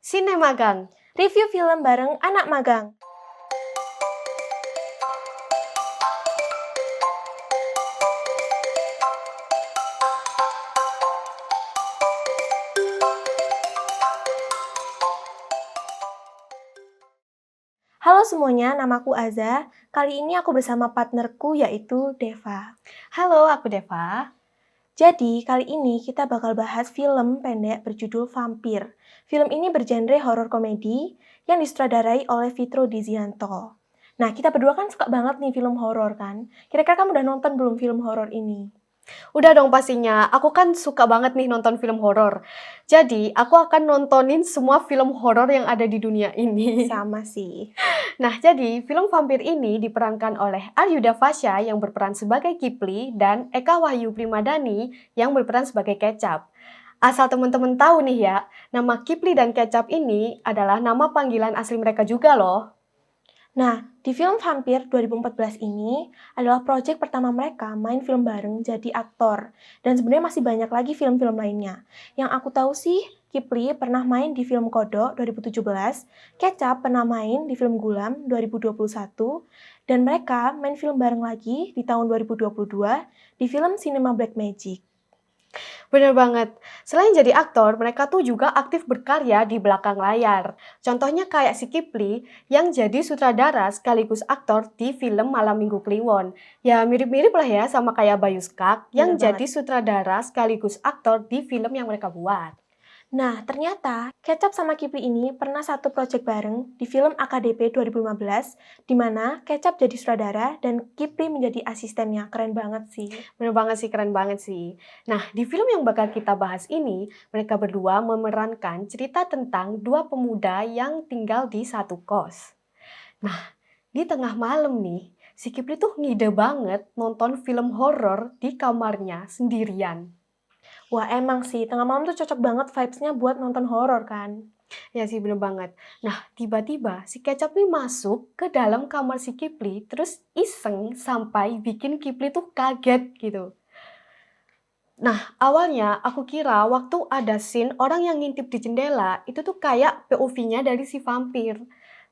Sinemagang. Review film bareng anak magang. Halo semuanya, namaku Aza. Kali ini aku bersama partnerku yaitu Deva. Halo, aku Deva. Jadi, kali ini kita bakal bahas film pendek berjudul Vampir. Film ini bergenre horor komedi yang disutradarai oleh Fitro Dizianto. Nah, kita berdua kan suka banget nih film horor kan? Kira-kira kamu udah nonton belum film horor ini? Udah dong pastinya, aku kan suka banget nih nonton film horor. Jadi, aku akan nontonin semua film horor yang ada di dunia ini. Sama sih. Nah, jadi film Vampir ini diperankan oleh Aryuda Fasya yang berperan sebagai Kipli dan Eka Wahyu Primadani yang berperan sebagai Kecap. Asal teman-teman tahu nih ya, nama Kipli dan Kecap ini adalah nama panggilan asli mereka juga loh. Nah, di film Vampir 2014 ini adalah proyek pertama mereka main film bareng jadi aktor. Dan sebenarnya masih banyak lagi film-film lainnya. Yang aku tahu sih, Kipli pernah main di film Kodok 2017, Kecap pernah main di film Gulam 2021, dan mereka main film bareng lagi di tahun 2022 di film Cinema Black Magic. Bener banget. Selain jadi aktor, mereka tuh juga aktif berkarya di belakang layar. Contohnya kayak si Kipli yang jadi sutradara sekaligus aktor di film Malam Minggu Kliwon. Ya mirip-mirip lah ya sama kayak Bayu Skak yang Bener jadi banget. sutradara sekaligus aktor di film yang mereka buat. Nah, ternyata Kecap sama Kipli ini pernah satu proyek bareng di film AKDP 2015, di mana Kecap jadi sutradara dan Kipli menjadi asistennya. Keren banget sih. Bener banget sih, keren banget sih. Nah, di film yang bakal kita bahas ini, mereka berdua memerankan cerita tentang dua pemuda yang tinggal di satu kos. Nah, di tengah malam nih, si Kipli tuh ngide banget nonton film horor di kamarnya sendirian. Wah, emang sih, tengah malam tuh cocok banget vibes-nya buat nonton horor kan? Ya sih, bener banget. Nah, tiba-tiba si Kecap nih masuk ke dalam kamar si Kipli, terus iseng sampai bikin Kipli tuh kaget gitu. Nah, awalnya aku kira waktu ada scene orang yang ngintip di jendela, itu tuh kayak POV-nya dari si vampir.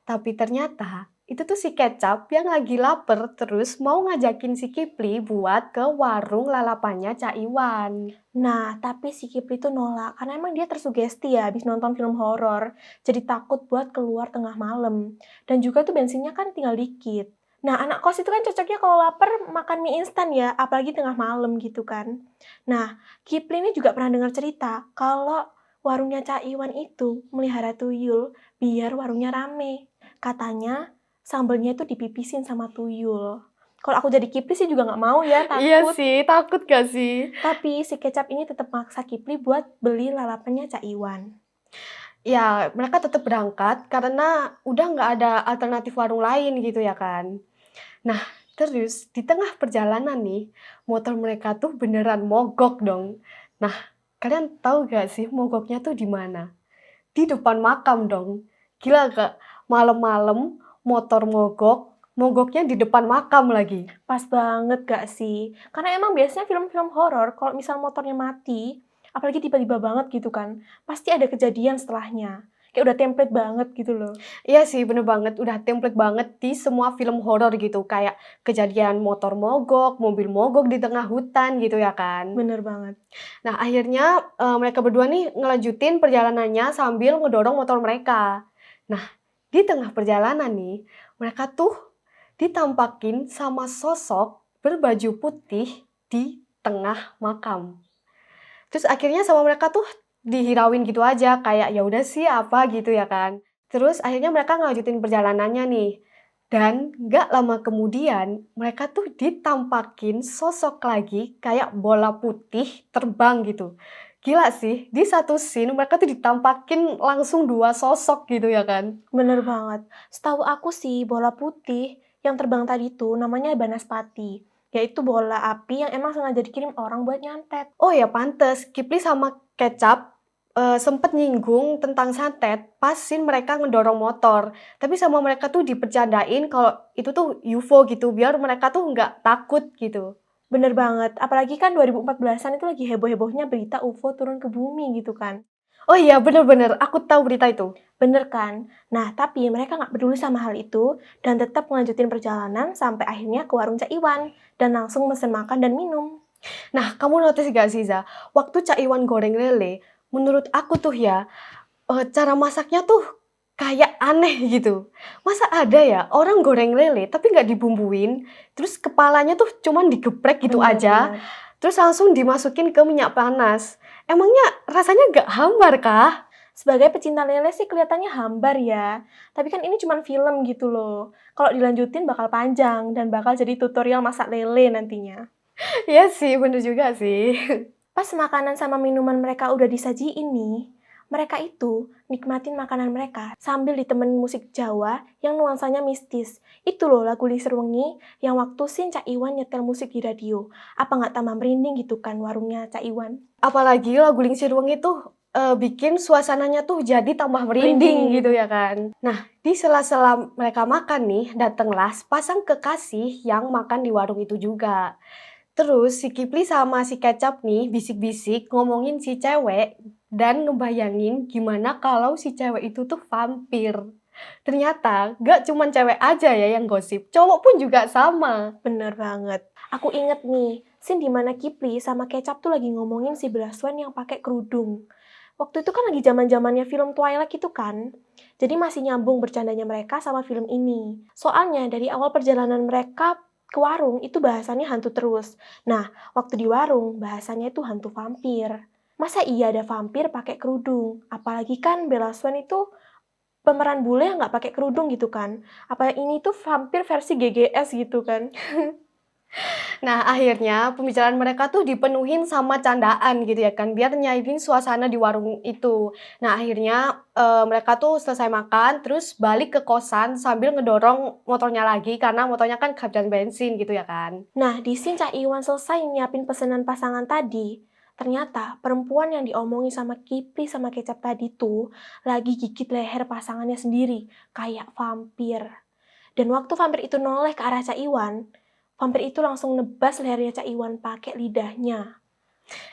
Tapi ternyata itu tuh si Kecap yang lagi lapar terus mau ngajakin si Kipli buat ke warung lalapannya Cak Iwan. Nah, tapi si Kipli tuh nolak, karena emang dia tersugesti ya habis nonton film horor. Jadi takut buat keluar tengah malam. Dan juga tuh bensinnya kan tinggal dikit. Nah, anak kos itu kan cocoknya kalau lapar makan mie instan ya, apalagi tengah malam gitu kan. Nah, Kipli ini juga pernah dengar cerita kalau warungnya Cak Iwan itu melihara tuyul biar warungnya rame. Katanya sambelnya itu dipipisin sama tuyul. Kalau aku jadi Kipli sih juga nggak mau ya, Iya takut. sih, takut gak sih? Tapi si Kecap ini tetap maksa Kipli buat beli lalapannya Cak Iwan. Ya, mereka tetap berangkat karena udah nggak ada alternatif warung lain gitu ya kan. Nah, terus di tengah perjalanan nih, motor mereka tuh beneran mogok dong. Nah, kalian tahu gak sih mogoknya tuh di mana? Di depan makam dong. Gila gak? Malam-malam motor mogok, mogoknya di depan makam lagi. Pas banget gak sih? Karena emang biasanya film-film horor kalau misal motornya mati, apalagi tiba-tiba banget gitu kan, pasti ada kejadian setelahnya. Kayak udah template banget gitu loh. Iya sih, bener banget. Udah template banget di semua film horor gitu. Kayak kejadian motor mogok, mobil mogok di tengah hutan gitu ya kan. Bener banget. Nah, akhirnya mereka berdua nih ngelanjutin perjalanannya sambil ngedorong motor mereka. Nah, di tengah perjalanan nih, mereka tuh ditampakin sama sosok berbaju putih di tengah makam. Terus akhirnya sama mereka tuh dihirauin gitu aja, kayak ya udah sih apa gitu ya kan. Terus akhirnya mereka ngelanjutin perjalanannya nih. Dan nggak lama kemudian mereka tuh ditampakin sosok lagi kayak bola putih terbang gitu. Gila sih, di satu scene mereka tuh ditampakin langsung dua sosok gitu ya kan. Bener banget. Setahu aku sih, bola putih yang terbang tadi tuh namanya Banaspati. Yaitu bola api yang emang sengaja dikirim orang buat nyantet. Oh ya pantes, Kipli sama Kecap sempet nyinggung tentang santet pas scene mereka ngedorong motor. Tapi sama mereka tuh dipercandain kalau itu tuh UFO gitu, biar mereka tuh nggak takut gitu. Bener banget, apalagi kan 2014-an itu lagi heboh-hebohnya berita UFO turun ke bumi gitu kan. Oh iya, bener-bener, aku tahu berita itu. Bener kan? Nah, tapi mereka nggak peduli sama hal itu dan tetap ngelanjutin perjalanan sampai akhirnya ke warung Cak Iwan dan langsung mesen makan dan minum. Nah, kamu notice gak sih, Za? Waktu Cak Iwan goreng lele, menurut aku tuh ya, cara masaknya tuh kayak aneh gitu. Masa ada ya orang goreng lele tapi nggak dibumbuin, terus kepalanya tuh cuman digeprek gitu aja, Bener-bener. terus langsung dimasukin ke minyak panas. Emangnya rasanya nggak hambar kah? Sebagai pecinta lele sih kelihatannya hambar ya, tapi kan ini cuman film gitu loh. Kalau dilanjutin bakal panjang dan bakal jadi tutorial masak lele nantinya. Iya sih, bener juga sih. Pas makanan sama minuman mereka udah disajiin nih, mereka itu nikmatin makanan mereka sambil ditemenin musik Jawa yang nuansanya mistis. Itu loh lagu Liser Wengi yang waktu Cak Iwan nyetel musik di radio. Apa nggak tambah merinding gitu kan warungnya Cak Iwan? Apalagi lagu Lingsir Wengi tuh bikin suasananya tuh jadi tambah merinding Merinding. gitu ya kan. Nah, di sela-sela mereka makan nih, datanglah sepasang kekasih yang makan di warung itu juga. Terus si Kipli sama si Kecap nih bisik-bisik ngomongin si cewek dan ngebayangin gimana kalau si cewek itu tuh vampir. Ternyata gak cuman cewek aja ya yang gosip, cowok pun juga sama. Bener banget. Aku inget nih, scene dimana Kipli sama Kecap tuh lagi ngomongin si Braswan yang pakai kerudung. Waktu itu kan lagi zaman-zamannya film Twilight gitu kan. Jadi masih nyambung bercandanya mereka sama film ini. Soalnya dari awal perjalanan mereka ke warung itu bahasannya hantu terus. Nah, waktu di warung bahasanya itu hantu vampir. Masa iya ada vampir pakai kerudung? Apalagi kan Bella Swan itu pemeran bule yang nggak pakai kerudung gitu kan. Apa ini tuh vampir versi GGS gitu kan. Nah, akhirnya pembicaraan mereka tuh dipenuhin sama candaan gitu ya kan, biar nyairin suasana di warung itu. Nah, akhirnya mereka tuh selesai makan, terus balik ke kosan sambil ngedorong motornya lagi karena motornya kan kehabisan bensin gitu ya kan. Nah, di scene Cak Iwan selesai nyiapin pesanan pasangan tadi, ternyata perempuan yang diomongin sama Kipli sama Kecap tadi tuh lagi gigit leher pasangannya sendiri, kayak vampir. Dan waktu vampir itu noleh ke arah Cak Iwan, vampir itu langsung nebas lehernya Cak Iwan pakai lidahnya.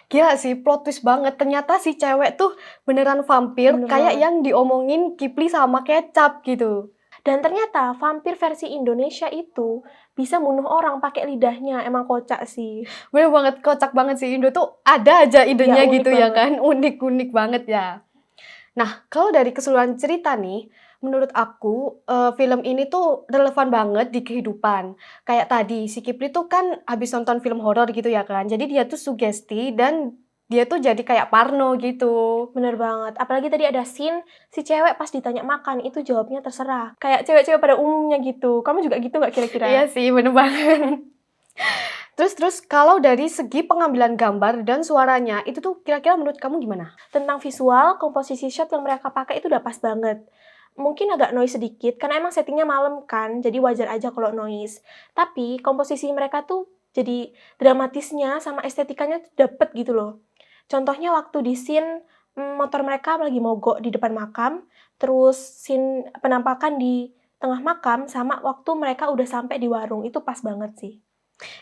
Gila sih, plot twist banget. Ternyata si cewek tuh beneran vampir Bener kayak banget. yang diomongin Kipli sama Kecap gitu. Dan ternyata vampir versi Indonesia itu bisa bunuh orang pakai lidahnya. Emang kocak sih. Bener banget, kocak banget sih. Indo tuh ada aja Ya, idenya unik gitu ya banget. kan, unik-unik banget ya. Nah, kalau dari keseluruhan cerita nih, menurut aku, film ini tuh relevan banget di kehidupan. Kayak tadi, si Kipli tuh kan habis nonton film horor gitu ya kan, jadi dia tuh sugesti dan dia tuh jadi kayak parno gitu. Bener banget. Apalagi tadi ada scene, si cewek pas ditanya makan, itu jawabnya terserah. Kayak cewek-cewek pada umumnya gitu. Kamu juga gitu nggak Iya kira-kira? sih, bener banget. Terus kalau dari segi pengambilan gambar dan suaranya, itu tuh kira-kira menurut kamu gimana? Tentang visual, komposisi shot yang mereka pakai itu udah pas banget. Mungkin agak noise sedikit, karena emang settingnya malam kan, jadi wajar aja kalau noise. Tapi komposisi mereka tuh jadi dramatisnya sama estetikanya tuh dapet gitu loh. Contohnya waktu di scene motor mereka lagi mogok di depan makam, terus scene penampakan di tengah makam, sama waktu mereka udah sampai di warung, itu pas banget sih.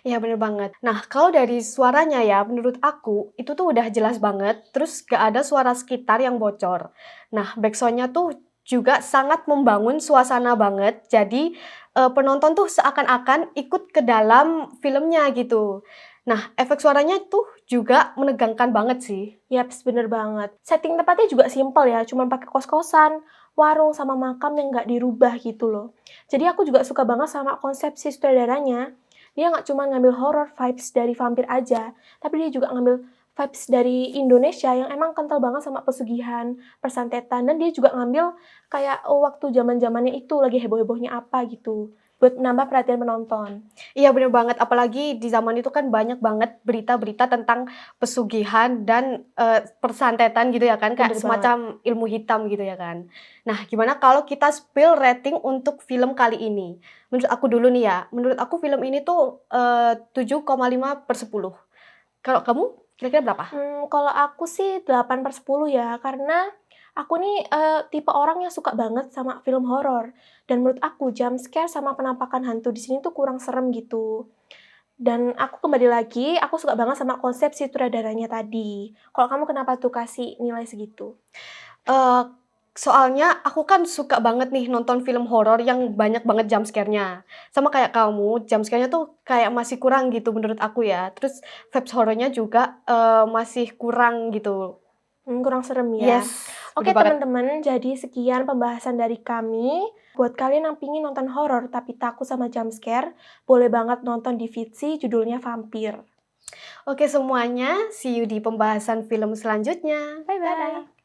Iya bener banget. Nah, kalau dari suaranya ya, menurut aku itu tuh udah jelas banget, terus gak ada suara sekitar yang bocor. Nah, backsound-nya tuh juga sangat membangun suasana banget, jadi penonton tuh seakan-akan ikut ke dalam filmnya gitu. Nah, efek suaranya tuh juga menegangkan banget sih. Yaps, bener banget. Setting tempatnya juga simpel ya, cuman pakai kos-kosan, warung, sama makam yang nggak dirubah gitu loh. Jadi aku juga suka banget sama konsep si sutradaranya. Dia nggak cuma ngambil horror vibes dari vampir aja, tapi dia juga ngambil vibes dari Indonesia yang emang kental banget sama pesugihan, persantetan, dan dia juga ngambil kayak waktu zaman-zamannya itu lagi heboh-hebohnya apa gitu, buat menambah perhatian penonton. Iya bener banget, apalagi di zaman itu kan banyak banget berita-berita tentang pesugihan dan, persantetan gitu ya kan, kayak Bener banget. semacam ilmu hitam gitu ya kan. Nah, gimana kalau kita spill rating untuk film kali ini? Menurut aku dulu nih ya, menurut aku film ini tuh, 7,5/10. Kalau kamu kira-kira berapa? Kalau aku sih 8/10 ya, karena aku nih, tipe orang yang suka banget sama film horor. Dan menurut aku jump scare sama penampakan hantu di sini tuh kurang serem gitu. Dan aku kembali lagi, aku suka banget sama konsep sutradaranya tadi. Kalau kamu kenapa tuh kasih nilai segitu? Eee, Soalnya aku kan suka banget nih nonton film horor yang banyak banget jump scare-nya. Sama kayak kamu, jump scare-nya tuh kayak masih kurang gitu menurut aku ya. Terus vibes horornya juga, masih kurang gitu. Kurang serem ya. Yes, Oke bener banget. teman-teman, jadi sekian pembahasan dari kami. Buat kalian yang pingin nonton horor tapi takut sama jump scare, boleh banget nonton di Vitsy judulnya Vampir. Oke semuanya, see you di pembahasan film selanjutnya. Bye-bye. Dadah.